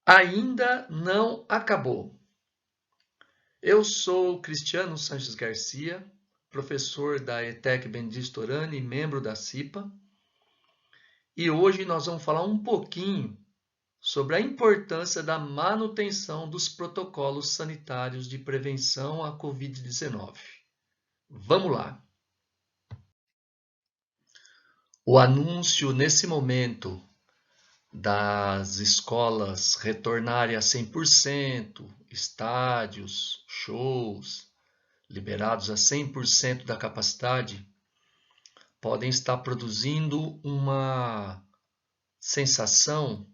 Ainda não acabou. Eu sou Cristiano Sanches Garcia, professor da ETEC Benedito Torani e membro da CIPA. E hoje nós vamos falar um pouquinho sobre a importância da manutenção dos protocolos sanitários de prevenção à Covid-19. Vamos lá! O anúncio nesse momento das escolas retornarem a 100%, estádios, shows, liberados a 100% da capacidade, podem estar produzindo uma sensação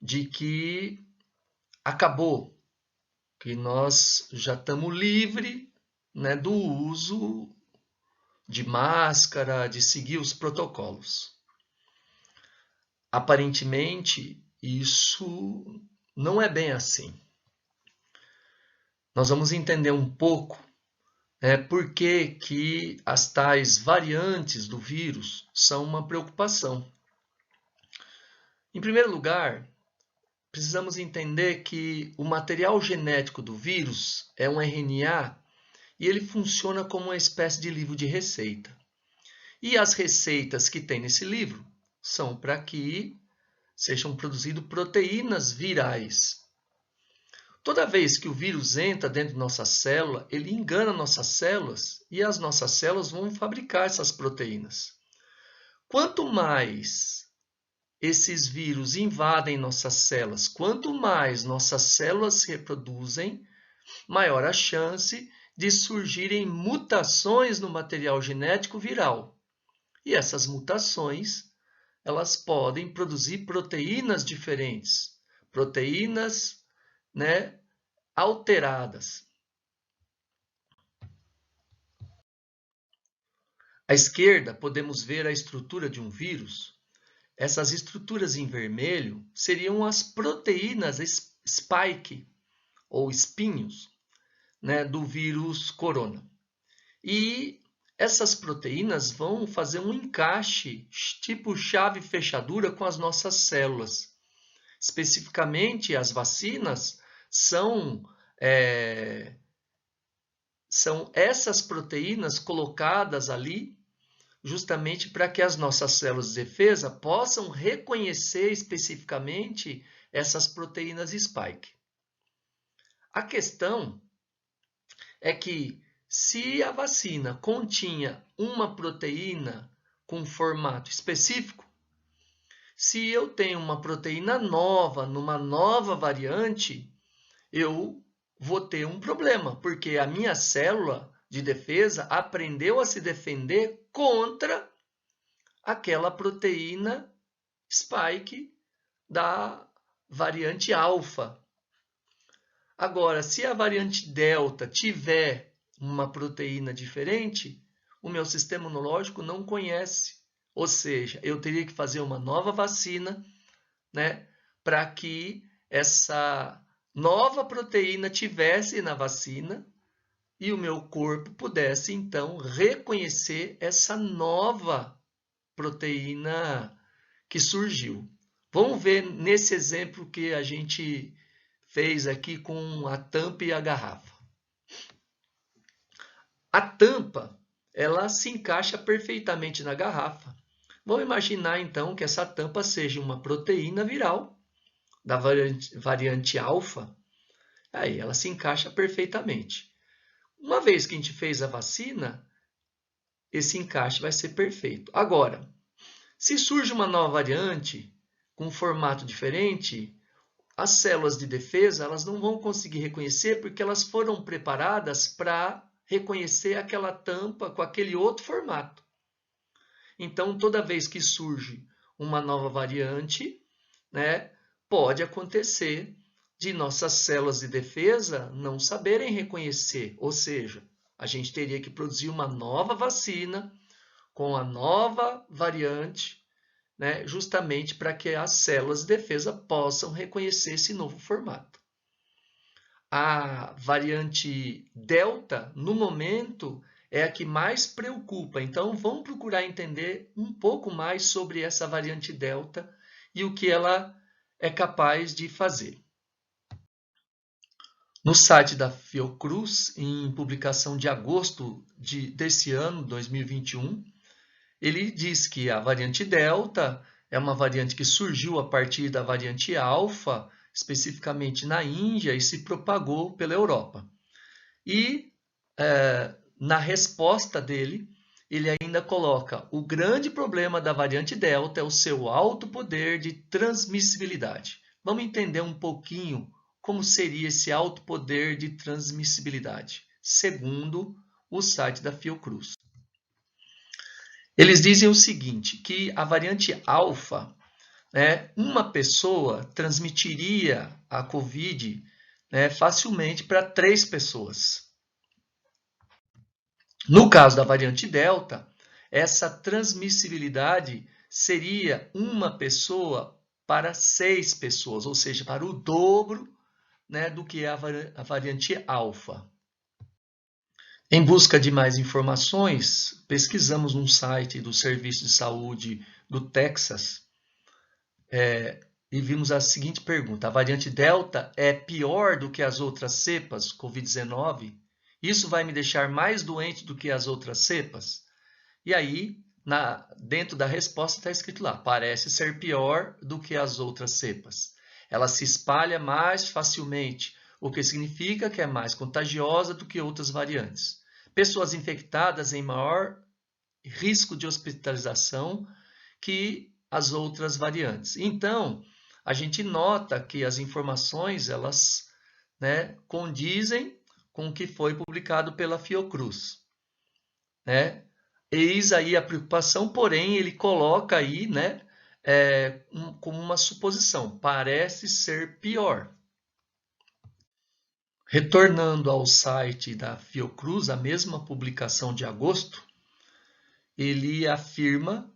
de que acabou, que nós já estamos livres, né, do uso de máscara, de seguir os protocolos. Aparentemente, isso não é bem assim. Nós vamos entender um pouco por que as tais variantes do vírus são uma preocupação. Em primeiro lugar, precisamos entender que o material genético do vírus é um RNA e ele funciona como uma espécie de livro de receita. E as receitas que tem nesse livro são para que sejam produzidas proteínas virais. Toda vez que o vírus entra dentro de nossa célula, ele engana nossas células e as nossas células vão fabricar essas proteínas. Quanto mais esses vírus invadem nossas células, quanto mais nossas células se reproduzem, maior a chance de surgirem mutações no material genético viral. E essas mutações, elas podem produzir proteínas diferentes, proteínas, alteradas. À esquerda, podemos ver a estrutura de um vírus. Essas estruturas em vermelho seriam as proteínas spike, ou espinhos, do vírus corona. E essas proteínas vão fazer um encaixe, tipo chave fechadura, com as nossas células. Especificamente, as vacinas são essas proteínas colocadas ali justamente para que as nossas células de defesa possam reconhecer especificamente essas proteínas spike. A questão é que se a vacina continha uma proteína com formato específico, se eu tenho uma proteína nova, numa nova variante, eu vou ter um problema, porque a minha célula de defesa aprendeu a se defender contra aquela proteína spike da variante alfa. Agora, se a variante delta tiver uma proteína diferente, o meu sistema imunológico não conhece. Ou seja, eu teria que fazer uma nova vacina, para que essa nova proteína tivesse na vacina e o meu corpo pudesse, então, reconhecer essa nova proteína que surgiu. Vamos ver nesse exemplo que a gente fez aqui com a tampa e a garrafa. A tampa, ela se encaixa perfeitamente na garrafa. Vamos imaginar, então, que essa tampa seja uma proteína viral da variante alfa. Aí ela se encaixa perfeitamente. Uma vez que a gente fez a vacina, esse encaixe vai ser perfeito. Agora, se surge uma nova variante com um formato diferente, as células de defesa elas não vão conseguir reconhecer porque elas foram preparadas para reconhecer aquela tampa com aquele outro formato. Então, toda vez que surge uma nova variante, pode acontecer de nossas células de defesa não saberem reconhecer, ou seja, a gente teria que produzir uma nova vacina com a nova variante, justamente para que as células de defesa possam reconhecer esse novo formato. A variante Delta, no momento, é a que mais preocupa. Então, vamos procurar entender um pouco mais sobre essa variante Delta e o que ela é capaz de fazer. No site da Fiocruz, em publicação de agosto desse ano, 2021, ele diz que a variante Delta é uma variante que surgiu a partir da variante Alfa, especificamente na Índia, e se propagou pela Europa. E na resposta dele, ele ainda coloca: o grande problema da variante Delta é o seu alto poder de transmissibilidade. Vamos entender um pouquinho como seria esse alto poder de transmissibilidade, segundo o site da Fiocruz. Eles dizem o seguinte, que a variante alfa, uma pessoa transmitiria a COVID facilmente para 3 pessoas. No caso da variante delta, essa transmissibilidade seria uma pessoa para 6 pessoas, ou seja, para o dobro do que é a variante alfa. Em busca de mais informações, pesquisamos no site do Serviço de Saúde do Texas e vimos a seguinte pergunta: a variante Delta é pior do que as outras cepas Covid-19? Isso vai me deixar mais doente do que as outras cepas? E aí, dentro da resposta está escrito lá: parece ser pior do que as outras cepas. Ela se espalha mais facilmente, o que significa que é mais contagiosa do que outras variantes. Pessoas infectadas em maior risco de hospitalização que as outras variantes. Então, a gente nota que as informações elas condizem com o que foi publicado pela Fiocruz. Eis aí a preocupação, porém ele coloca aí como uma suposição, parece ser pior. Retornando ao site da Fiocruz, a mesma publicação de agosto, ele afirma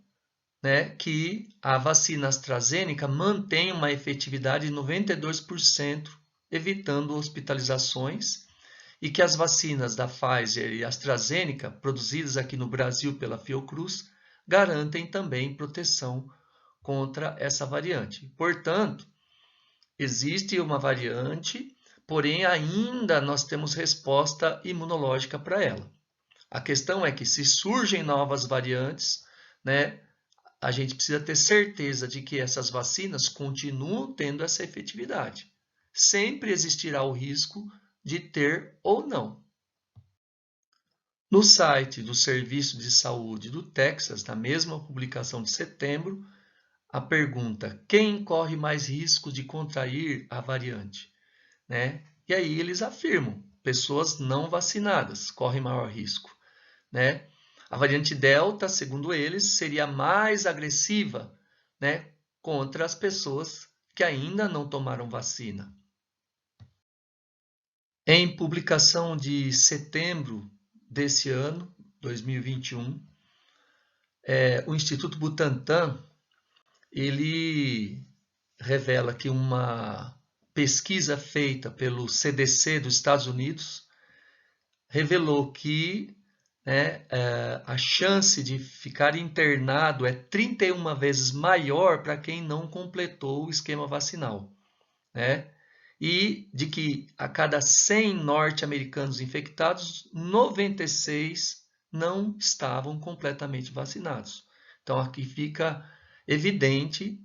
que a vacina AstraZeneca mantém uma efetividade de 92%, evitando hospitalizações, e que as vacinas da Pfizer e AstraZeneca, produzidas aqui no Brasil pela Fiocruz, garantem também proteção contra essa variante. Portanto, existe uma variante, porém ainda nós temos resposta imunológica para ela. A questão é que se surgem novas variantes, a gente precisa ter certeza de que essas vacinas continuam tendo essa efetividade. Sempre existirá o risco de ter ou não. No site do Serviço de Saúde do Texas, na mesma publicação de setembro, a pergunta: quem corre mais risco de contrair a variante? E aí eles afirmam: pessoas não vacinadas correm maior risco. A variante Delta, segundo eles, seria mais agressiva contra as pessoas que ainda não tomaram vacina. Em publicação de setembro desse ano, 2021, o Instituto Butantan ele revela que uma pesquisa feita pelo CDC dos Estados Unidos revelou que a chance de ficar internado é 31 vezes maior para quem não completou o esquema vacinal. E de que a cada 100 norte-americanos infectados, 96 não estavam completamente vacinados. Então, aqui fica evidente,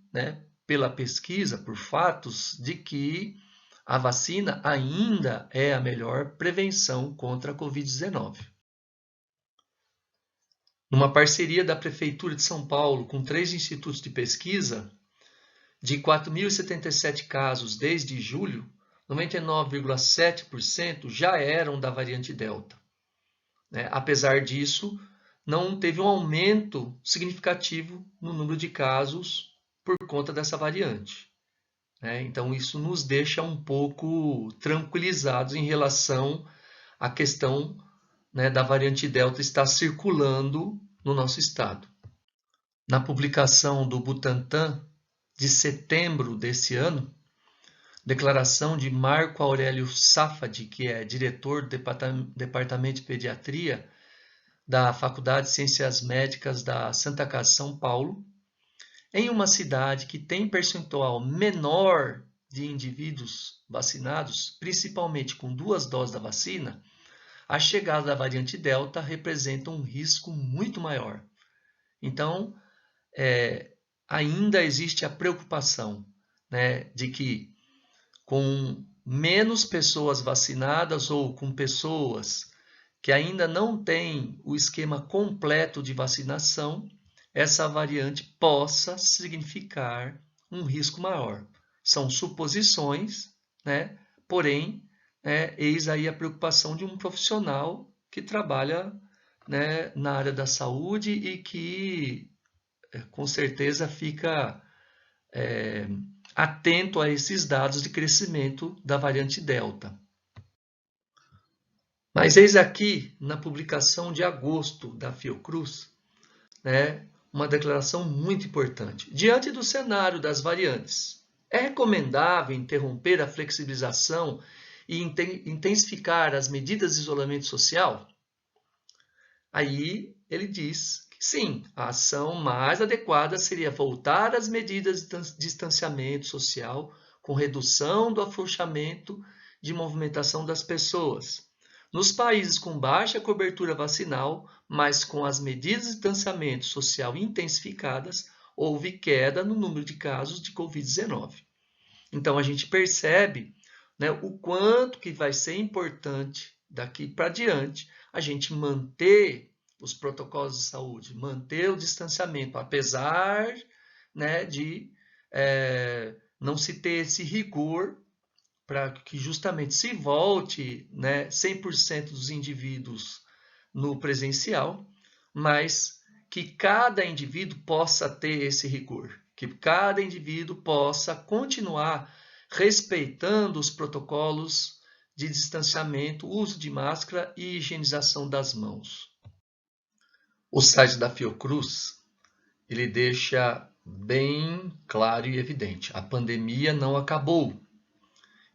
pela pesquisa, por fatos, de que a vacina ainda é a melhor prevenção contra a Covid-19. Numa parceria da Prefeitura de São Paulo com 3 institutos de pesquisa, de 4.077 casos desde julho, 99,7% já eram da variante Delta. Apesar disso, não teve um aumento significativo no número de casos por conta dessa variante. Então, isso nos deixa um pouco tranquilizados em relação à questão da variante Delta estar circulando no nosso estado. Na publicação do Butantan, de setembro desse ano, declaração de Marco Aurélio Safadi, que é diretor do Departamento de Pediatria da Faculdade de Ciências Médicas da Santa Casa, São Paulo, em uma cidade que tem percentual menor de indivíduos vacinados, principalmente com 2 doses da vacina, a chegada da variante Delta representa um risco muito maior. Então, ainda existe a preocupação, né, de que com menos pessoas vacinadas ou com pessoas que ainda não têm o esquema completo de vacinação, essa variante possa significar um risco maior. São suposições, né? Porém, eis aí a preocupação de um profissional que trabalha, né, na área da saúde e que com certeza fica atento a esses dados de crescimento da variante Delta. Mas eis aqui, na publicação de agosto da Fiocruz, né, uma declaração muito importante. Diante do cenário das variantes, é recomendável interromper a flexibilização e intensificar as medidas de isolamento social? Aí ele diz que sim, a ação mais adequada seria voltar às medidas de distanciamento social com redução do afrouxamento de movimentação das pessoas. Nos países com baixa cobertura vacinal, mas com as medidas de distanciamento social intensificadas, houve queda no número de casos de Covid-19. Então, a gente percebe, né, o quanto que vai ser importante daqui para diante a gente manter os protocolos de saúde, manter o distanciamento, apesar, né, de não se ter esse rigor para que justamente se volte, né, 100% dos indivíduos no presencial, mas que cada indivíduo possa ter esse rigor, que cada indivíduo possa continuar respeitando os protocolos de distanciamento, uso de máscara e higienização das mãos. O site da Fiocruz, ele deixa bem claro e evidente, a pandemia não acabou.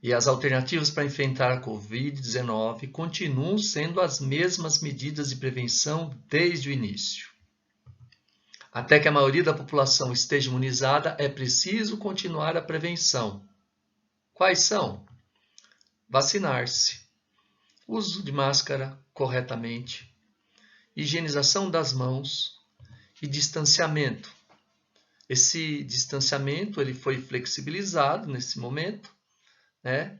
E as alternativas para enfrentar a Covid-19 continuam sendo as mesmas medidas de prevenção desde o início. Até que a maioria da população esteja imunizada, é preciso continuar a prevenção. Quais são? Vacinar-se, uso de máscara corretamente, higienização das mãos e distanciamento. Esse distanciamento ele foi flexibilizado nesse momento, né?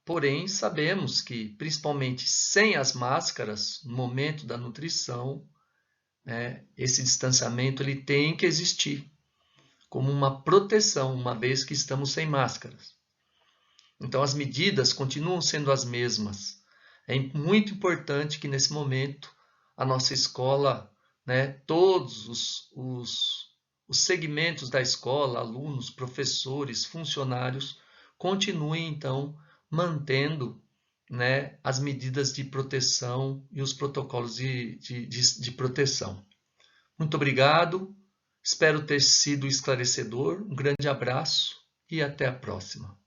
Porém, sabemos que, principalmente sem as máscaras, no momento da nutrição, né, esse distanciamento ele tem que existir como uma proteção, uma vez que estamos sem máscaras. Então, as medidas continuam sendo as mesmas. É muito importante que, nesse momento, a nossa escola, né, todos os segmentos da escola, alunos, professores, funcionários, continuem, então, mantendo, né, as medidas de proteção e os protocolos de proteção. Muito obrigado, espero ter sido esclarecedor, um grande abraço e até a próxima.